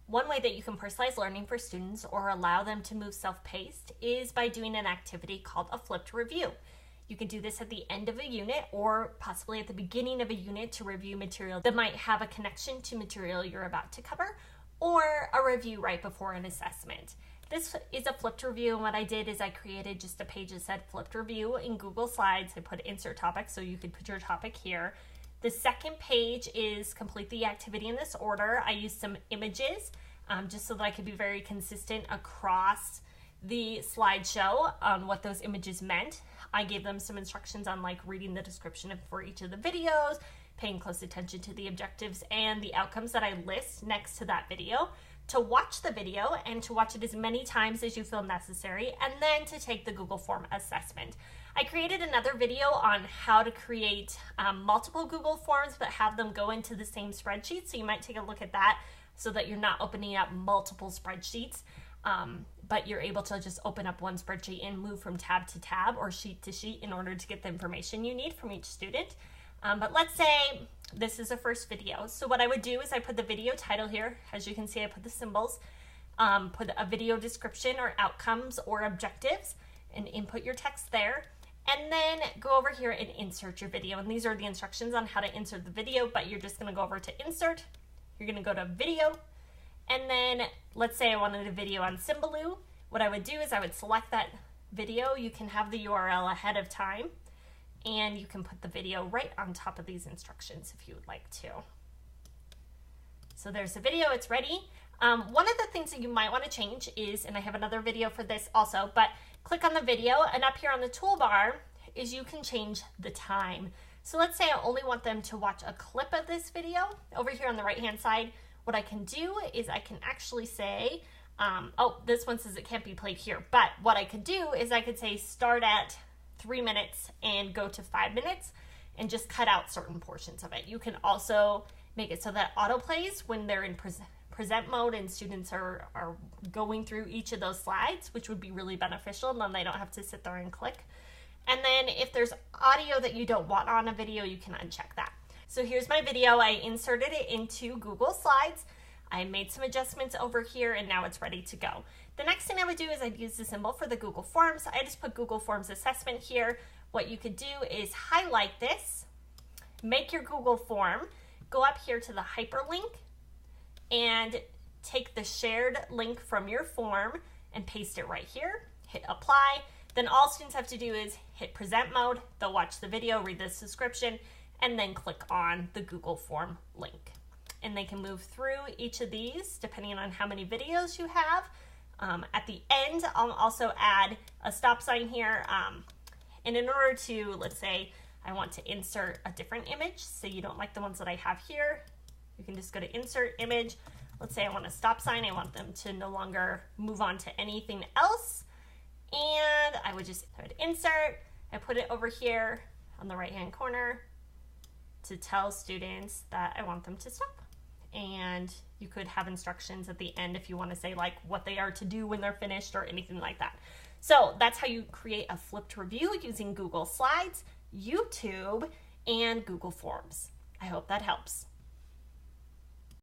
One way that you can personalize learning for students or allow them to move self-paced is by doing an activity called a flipped review. You can do this at the end of a unit or possibly at the beginning of a unit to review material that might have a connection to material you're about to cover, or a review right before an assessment. This is a flipped review, and what I did is I created just a page that said flipped review in Google Slides. I put insert topic so you could put your topic here. The second page is complete the activity in this order. I used some images just so that I could be very consistent across the slideshow on what those images meant. I gave them some instructions on like reading the description for each of the videos, paying close attention to the objectives and the outcomes that I list next to that video, to watch the video and to watch it as many times as you feel necessary, and then to take the Google Form assessment. I created another video on how to create multiple Google Forms but have them go into the same spreadsheet, so you might take a look at that so that you're not opening up multiple spreadsheets, but you're able to just open up one spreadsheet and move from tab to tab or sheet to sheet in order to get the information you need from each student. But let's say this is a first video. So what I would do is I put the video title here. As you can see, I put the symbols, put a video description or outcomes or objectives, and input your text there. And then go over here and insert your video. And these are the instructions on how to insert the video, but you're just gonna go over to insert. You're gonna go to video. And then let's say I wanted a video on Symbaloo. What I would do is I would select that video. You can have the URL ahead of time, and you can put the video right on top of these instructions if you would like to. So there's the video, it's ready. One of the things that you might want to change is, and I have another video for this also, but click on the video, and up here on the toolbar is you can change the time. So let's say I only want them to watch a clip of this video. Over here on the right hand side, what I can do is I can actually say, oh, this one says it can't be played here, but what I could do is I could say start at 3 minutes and go to 5 minutes and just cut out certain portions of it. You can also make it so that auto plays when they're in present mode and students are going through each of those slides, which would be really beneficial, and then they don't have to sit there and click. And then if there's audio that you don't want on a video, you can uncheck that. So here's my video. I inserted it into Google Slides. I made some adjustments over here, and now it's ready to go. The next thing I would do is I'd use the symbol for the Google Forms. I just put Google Forms assessment here. What you could do is highlight this, make your Google Form, go up here to the hyperlink, and take the shared link from your form and paste it right here. Hit apply. Then all students have to do is hit present mode. They'll watch the video, read the description, and then click on the Google Form link. And they can move through each of these depending on how many videos you have. At the end, I'll also add a stop sign here. And in order to, let's say, I want to insert a different image, so you don't like the ones that I have here, you can just go to insert image. Let's say I want a stop sign. I want them to no longer move on to anything else. And I would just hit insert. I put it over here on the right-hand corner to tell students that I want them to stop. And you could have instructions at the end if you want to say like what they are to do when they're finished or anything like that. So that's how you create a flipped review using Google Slides, YouTube, and Google Forms. I hope that helps.